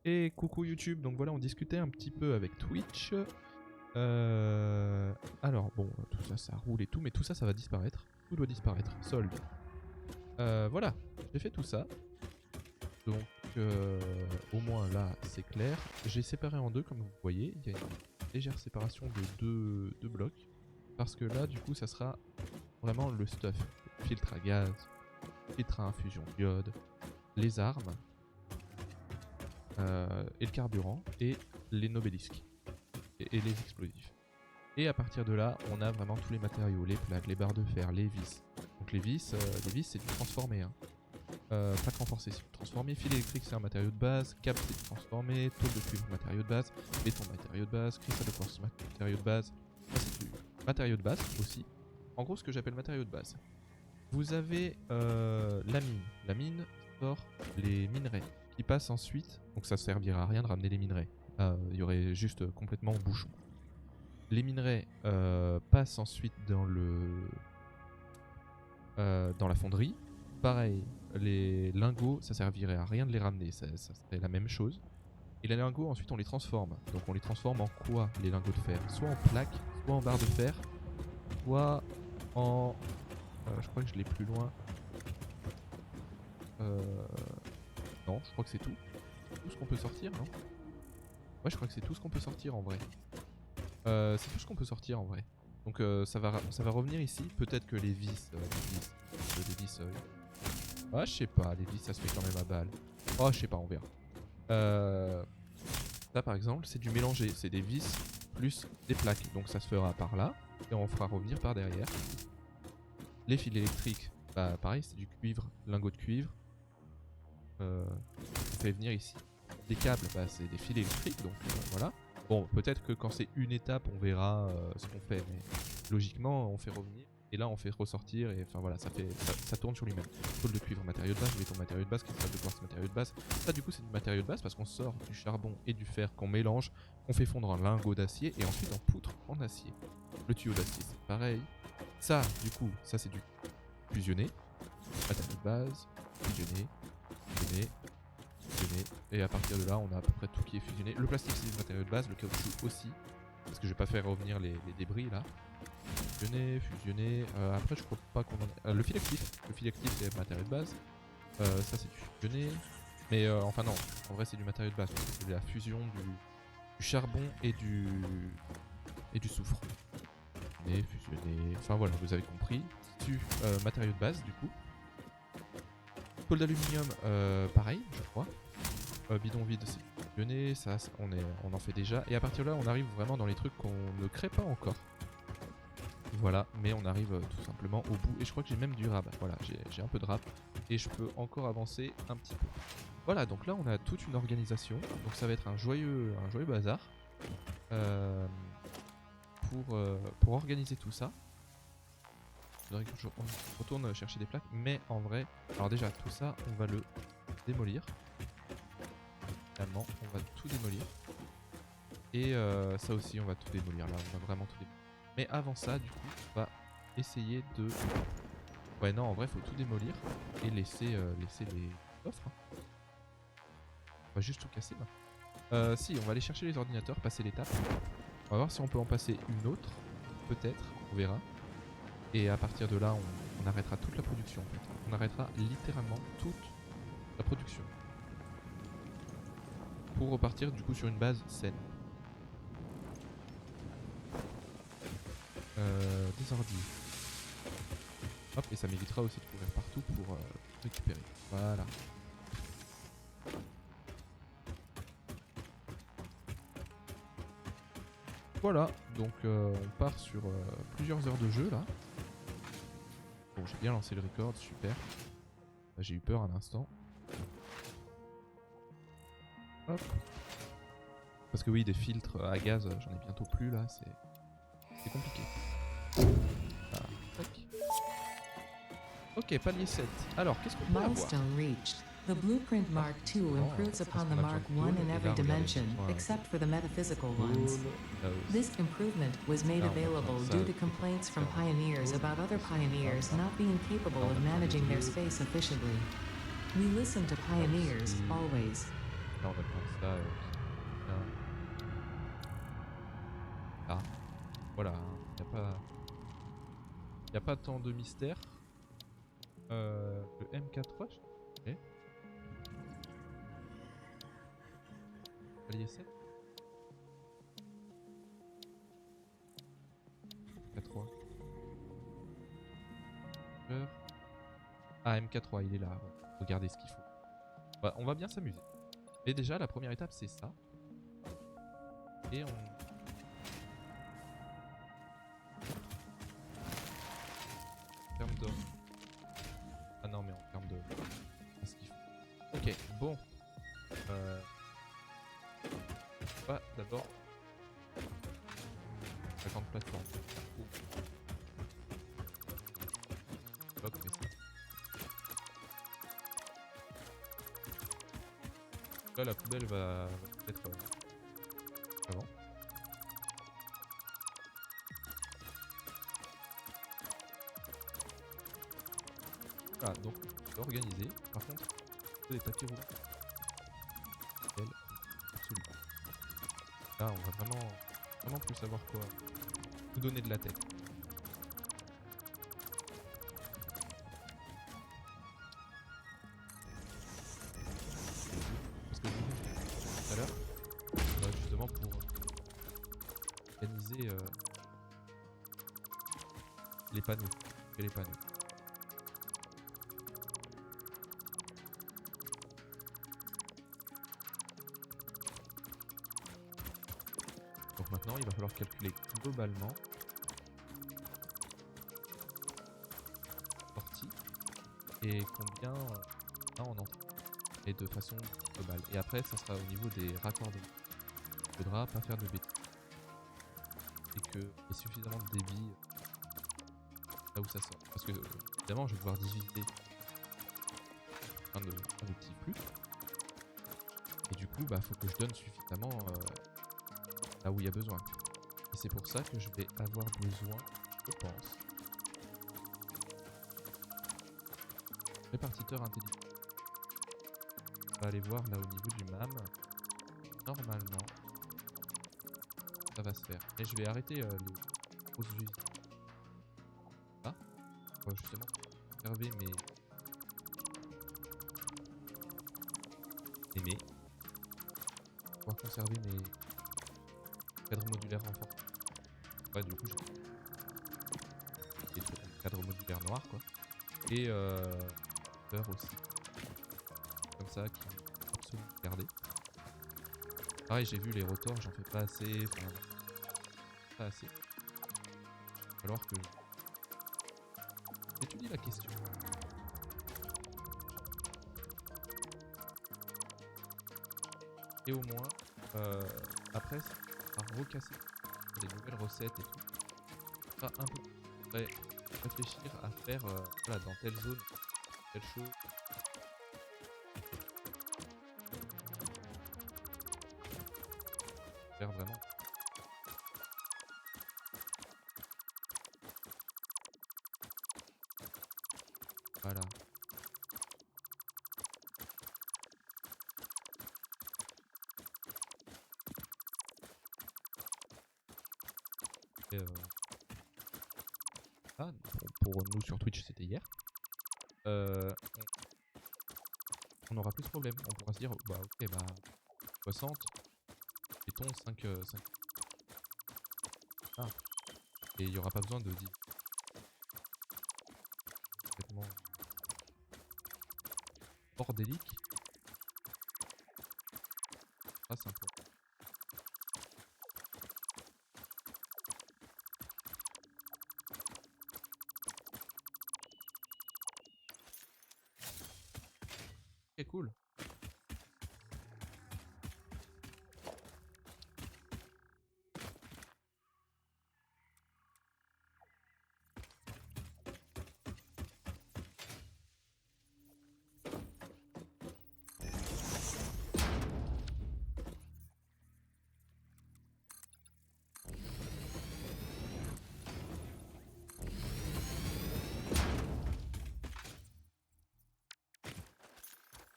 Et coucou YouTube, donc voilà, on discutait un petit peu avec Twitch. Alors bon, tout ça, ça roule et tout, mais tout ça, ça va disparaître. Tout doit disparaître, solde. Voilà, j'ai fait tout ça. Donc au moins là, c'est clair. J'ai séparé en deux, comme vous voyez. Il y a une légère séparation de deux blocs. Parce que là, du coup, ça sera vraiment le stuff. Filtre à gaz, filtre à infusion d'iode, les armes, et le carburant, et les nobelisques, et les explosifs. Et à partir de là, on a vraiment tous les matériaux, les plaques, les barres de fer, les vis. Donc les vis c'est du transformé, hein. Plaque renforcée, c'est du transformé. Fil électrique, c'est un matériau de base. Câble, c'est du transformé. Tôle de cuivre, matériau de base. Béton, matériau de base. Cristal de quartz, matériau de base. Ça, c'est du matériau de base aussi. En gros, ce que j'appelle matériau de base. Vous avez la mine. La mine sort les minerais qui passent ensuite. Donc ça servira à rien de ramener les minerais. Il y aurait juste complètement bouchon. Les minerais passent ensuite dans la fonderie. Pareil, les lingots, ça servirait à rien de les ramener, ça serait la même chose. Et les lingots, ensuite, on les transforme. Donc on les transforme en quoi, les lingots de fer? Soit en plaques, soit en barres de fer, soit en... je crois que je l'ai plus loin. Non, je crois que c'est tout. Tout ce qu'on peut sortir, non? Ouais, je crois que c'est tout ce qu'on peut sortir en vrai. C'est tout ce qu'on peut sortir en vrai. Donc ça va revenir ici. Peut-être que les vis... Ah, je sais pas, les vis ça se fait quand même à balle. Oh, je sais pas, on verra. Ça par exemple, c'est du mélangé. C'est des vis plus des plaques. Donc ça se fera par là. Et on fera revenir par derrière. Les fils électriques, bah pareil, c'est du cuivre, lingot de cuivre. On fait venir ici. Des câbles, bah c'est des fils électriques. Donc voilà. Bon, peut-être que quand c'est une étape, on verra ce qu'on fait. Mais logiquement, on fait revenir. Et là, on fait ressortir. Et enfin voilà, ça tourne sur lui-même. Tôle de cuivre, matériau de base. Béton, matériau de base. Cristal de quartz, matériau de base. Ça, du coup, c'est du matériau de base parce qu'on sort du charbon et du fer qu'on mélange. On fait fondre en lingot d'acier. Et ensuite en poutre en acier. Le tuyau d'acier, c'est pareil. Ça, du coup, ça, c'est du fusionné. Matériau de base. Fusionné. Fusionné. Et à partir de là, on a à peu près tout qui est fusionné. Le plastique, c'est du matériau de base, le caoutchouc aussi. Parce que je vais pas faire revenir les débris là. Fusionné. Après, je crois pas qu'on en a. Le fil actif. Le fil actif, c'est le matériau de base. Ça, c'est du fusionné. Mais enfin, non. En vrai, c'est du matériau de base. C'est la fusion du charbon et du soufre. Fusionné. Enfin, voilà, vous avez compris. Tissu, matériau de base, du coup. Tôle d'aluminium, pareil, je crois. Bidon vide, c'est fusionné, ça on en fait déjà. Et à partir de là, on arrive vraiment dans les trucs qu'on ne crée pas encore. Voilà, mais on arrive tout simplement au bout. Et je crois que j'ai même du rab. Voilà, j'ai un peu de rab. Et je peux encore avancer un petit peu. Voilà, donc là, on a toute une organisation. Donc ça va être un joyeux bazar. Pour organiser tout ça. Il faudrait que je retourne chercher des plaques. Mais en vrai, alors déjà, tout ça, on va le démolir. Finalement, on va tout démolir. Et ça aussi, on va tout démolir. Là, on va vraiment tout démolir. Mais avant ça, du coup, on va essayer de... Ouais, non, en vrai, faut tout démolir et laisser les coffres. Hein. On va juste tout casser, là. Si, on va aller chercher les ordinateurs, passer l'étape. On va voir si on peut en passer une autre. Peut-être, on verra. Et à partir de là, on arrêtera toute la production. En fait. On arrêtera littéralement toute la production. Pour repartir, du coup, sur une base saine. Des ordi. Hop, et ça m'évitera aussi de courir partout pour récupérer. Voilà. Voilà, donc on part sur plusieurs heures de jeu là. Bon, j'ai bien lancé le record, super. J'ai eu peur un instant. Hop. Parce que oui, des filtres à gaz, j'en ai bientôt plus là, c'est compliqué. Ah, tac. Ok, palier 7. Alors, qu'est-ce qu'on peut avoir? Milestone reached. The Blueprint Mark II improves upon the Mark I in every dimension, except for the metaphysical ones. This improvement was made available due to complaints from pioneers about other pioneers not being capable of managing their space efficiently. We listen to pioneers, always. Là, on a besoin de ça. Bien. Ah, voilà. Il n'y a pas tant de mystère. Le MK3, je sais. Allié 7. MK3. Ah, MK3, il est là. Ouais. Regardez ce qu'il faut. Bah, on va bien s'amuser. Mais déjà, la première étape, c'est ça. Et on... En termes d'or. Ah non, mais en termes de... ce qu'il faut. Ok, bon. Bah, d'abord... 50 plateformes. Bloc, mais ça. Là, la poubelle va peut-être avant. Voilà, donc c'est organisé. Par contre, les tapis roulants. Absolument. Là, on va vraiment plus savoir quoi nous donner de la tête. Parce que je vous disais tout à l'heure, justement pour organiser les panneaux. Et les panneaux. Donc maintenant, il va falloir calculer globalement sortie et combien là en entrée. Et de façon globale. Et après, ça sera au niveau des raccordements. Il faudra pas faire de bêtises. Et qu'il y ait suffisamment de débit là où ça sort. Parce que, évidemment, je vais devoir diviser un de petits flux. Et du coup, bah, faut que je donne suffisamment là où il y a besoin. Et c'est pour ça que je vais avoir besoin, je pense, répartiteur intelligent. On va aller voir là au niveau du MAM. Normalement, ça va se faire. Et je vais arrêter les grosses usines. Là, pour justement conserver pouvoir conserver mes cadres modulaires renforcés. Ouais, du coup, j'ai des cadres modulaires noirs, quoi. Et peur aussi. Comme ça, qui est absolument gardé. Pareil, j'ai vu les rotors, j'en fais pas assez. Enfin, pas assez. Il va falloir que j'étudie la question. Et au moins, après, ça va recasser des nouvelles recettes et tout. Ça va un peu réfléchir à faire voilà, dans telle zone, telle chose. Faire vraiment. Voilà. Et ah, pour nous sur Twitch, c'était hier. On aura plus de problème. On pourra se dire, bah ok, bah 60, mettons 5. Ah. Et il n'y aura pas besoin de dire. Complètement bordélique. Pas simple. Ok, cool.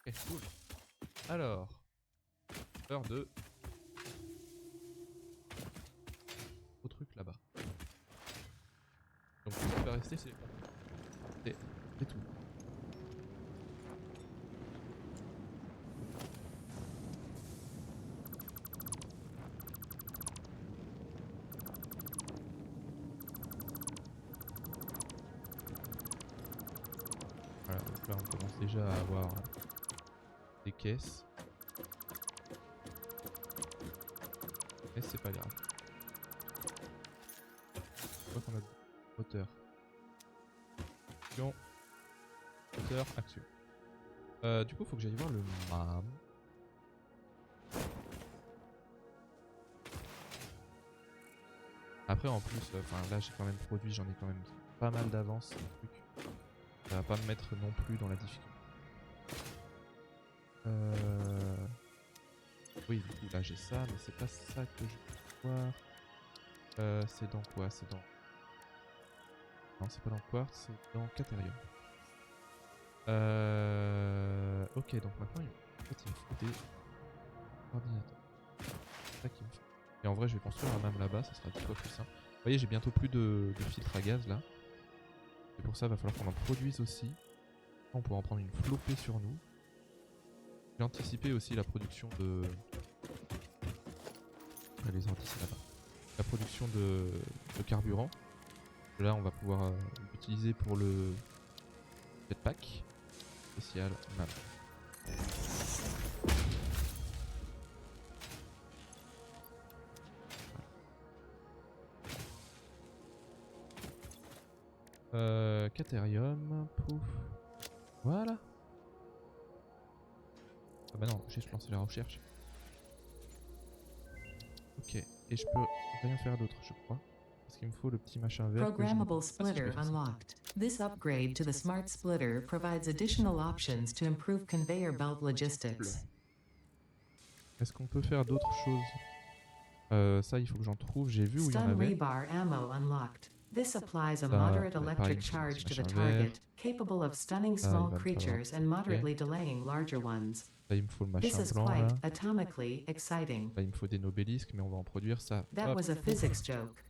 Ok, cool. Alors, peur de... au truc là-bas. Donc ce qui va rester c'est tout. Voilà, donc là on commence déjà à avoir des caisses. Mais c'est pas grave. Je crois qu'on a moteur. Action. Moteur, action. Du coup faut que j'aille voir le MAM. Après en plus, là j'ai quand même produit, j'en ai quand même pas mal d'avance sur le truc. Ça va pas me mettre non plus dans la difficulté. Oui, du coup là j'ai ça, mais c'est pas ça que je veux voir. C'est dans quoi? C'est dans... Non, c'est pas dans Quartz, c'est dans Caterium. Ok, donc maintenant en fait, il me faut des ordinateurs. C'est ça qu'il me faut. Et en vrai je vais construire un même là-bas, ça sera 10 fois plus simple. Vous voyez, j'ai bientôt plus de filtre à gaz là. Et pour ça, il va falloir qu'on en produise aussi. On pourra en prendre une flopée sur nous. J'ai anticipé aussi la production de... les indices là-bas. La production de carburant. Là, on va pouvoir l'utiliser pour le jetpack spécial map. Caterium, pouf. Voilà. Ah bah non, j'ai juste lancé la recherche. Ok, et je peux rien faire d'autre, je crois. Parce qu'il me faut le petit machin vert. Programmable splitter unlocked. This upgrade to the smart splitter provides additional options to improve conveyor belt logistics. Est-ce qu'on peut faire d'autres choses? Ça, il faut que j'en trouve. J'ai vu où il y en Stun avait. rebar ammo unlocked. This applies a moderate electric charge to the target, capable of stunning small creatures and moderately delaying larger ones. Là, il me faut le machin This is blanc quite là. atomically exciting. Là, il me faut des nobelisques, mais on va en produire ça. That was a physics joke.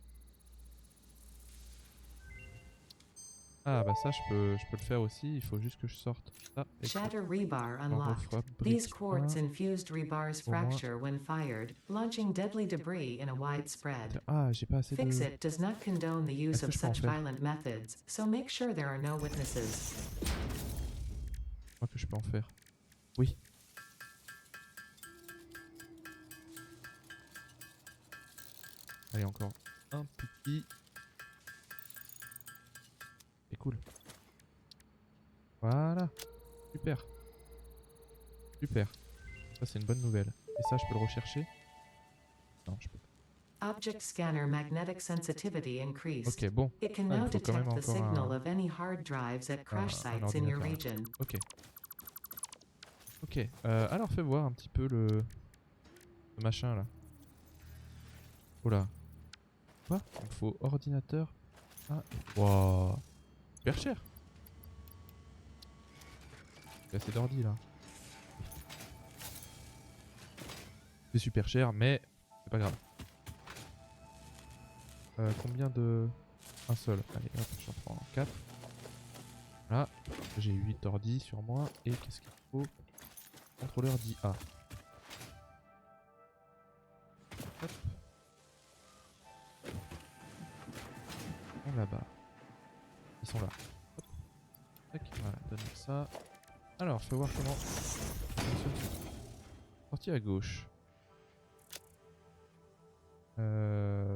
Ah bah ça, je peux le faire aussi. Il faut juste que je sorte ça. Shatter rebar unlocked. These quartz-infused rebars fracture when fired, launching deadly debris in a wide spread. Ah, j'ai pas assez de... Fix-It does not condone the use of such violent methods, so make sure there are no witnesses. Je crois que je peux en faire. Oui. Allez, encore un petit. C'est cool. Voilà. Super. Super. Ça, c'est une bonne nouvelle. Et ça, je peux le rechercher? Non, je peux pas. Object scanner magnetic sensitivity increased. Ok, bon. It can now detect the signal of any hard drives at crash sites in your region. Ok. Ok. Alors, fais voir un petit peu le machin là. Oula. Quoi? Il me faut ordinateur. Ah. Waouh. Super cher. C'est assez d'ordi là. C'est super cher, mais c'est pas grave. Combien de... Un seul. Allez, hop, j'en prends 4. Voilà. J'ai 8 ordi sur moi. Et qu'est-ce qu'il faut? Contrôleur d'IA. Hop. Ils sont là-bas. Ils sont là. Hop. Tac, voilà, donne ça. Alors, fais voir comment ça fonctionne. Sortie à gauche.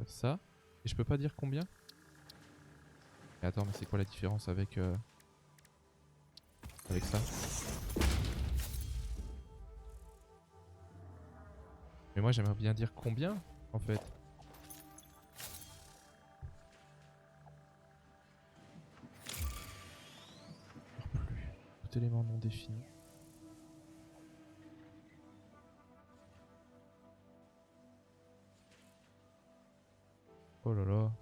Ça. Et je peux pas dire combien? Mais attends, mais c'est quoi la différence avec ça? Mais moi j'aimerais bien dire combien en fait. Plus. Tout élément non défini. Oh là là.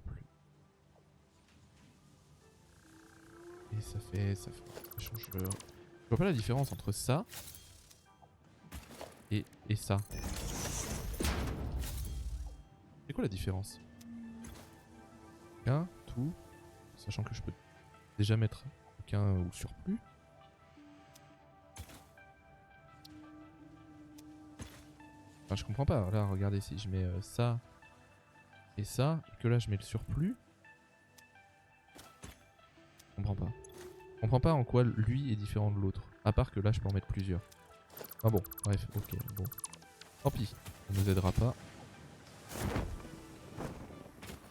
Plus. et ça change. Je vois pas la différence entre ça et ça. C'est quoi la différence? Un, tout, sachant que je peux déjà mettre aucun ou surplus. Enfin, je comprends pas. Là, regardez, si je mets ça et ça, et que là je mets le surplus. Je comprends pas. Je comprends pas en quoi lui est différent de l'autre. À part que là je peux en mettre plusieurs. Ah bon, bref, ok, bon. Tant pis, ça nous aidera pas.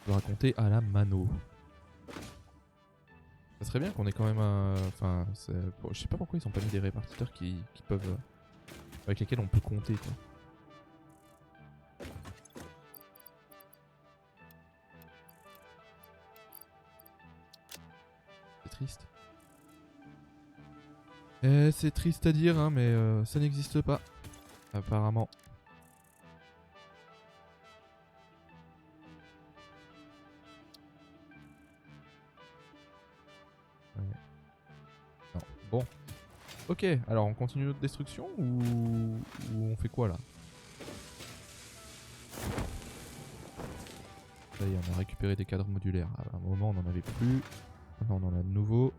Je vais raconter à la mano. Ça serait bien qu'on ait quand même un... Enfin, je sais pas pourquoi ils ont pas mis des répartiteurs qui peuvent... avec lesquels on peut compter, quoi. C'est triste. C'est triste à dire, hein, mais ça n'existe pas. Apparemment. Ouais. Non. Bon. Ok, alors on continue notre destruction ou on fait quoi là? Ça y est, on a récupéré des cadres modulaires. À un moment on n'en avait plus. Maintenant on en a de nouveau.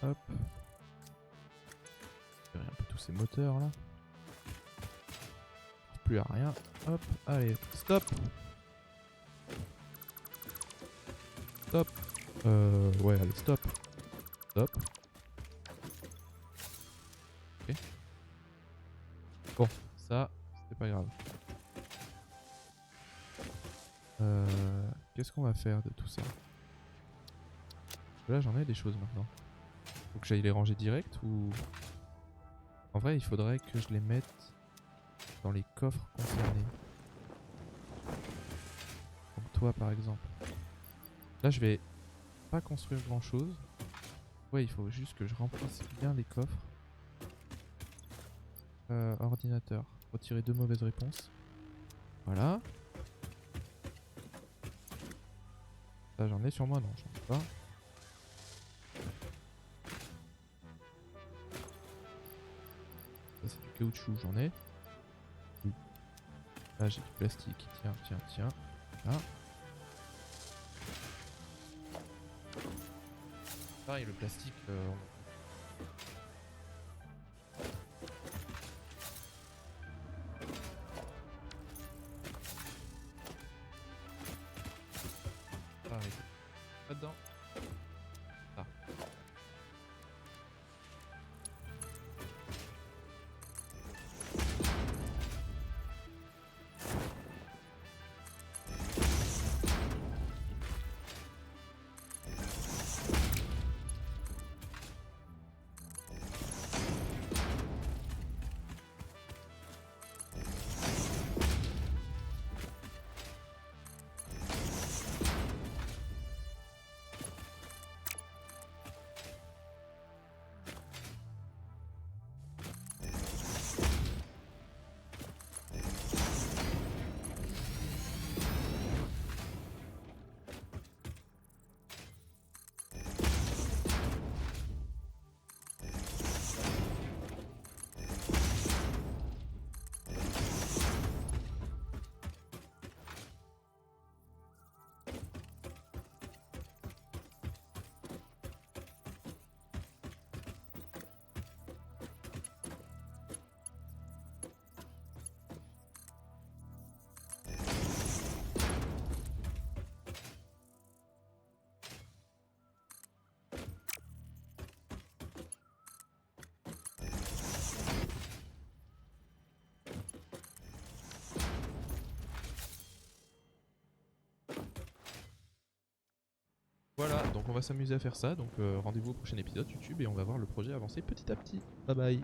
Hop. Récupérer un peu tous ces moteurs là. Plus à rien. Hop, allez, stop. Stop. Ouais, allez, stop. Stop. Ok. Bon, ça, c'est pas grave. Qu'est-ce qu'on va faire de tout ça? Là, j'en ai des choses maintenant. Faut que j'aille les ranger direct ou... En vrai, il faudrait que je les mette dans les coffres concernés. Comme toi, par exemple. Là, je vais pas construire grand-chose. Ouais, il faut juste que je remplisse bien les coffres. Ordinateur. Retirer 2 mauvaises réponses. Voilà. Ça, j'en ai sur moi? Non, j'en ai pas. Ça, c'est du caoutchouc, j'en ai. Oui. Là, j'ai du plastique. Tiens, tiens, tiens. Là. Pareil, le plastique... Pareil. Là-dedans. Ah. Voilà, donc on va s'amuser à faire ça. Donc rendez-vous au prochain épisode YouTube et on va voir le projet avancer petit à petit. Bye bye.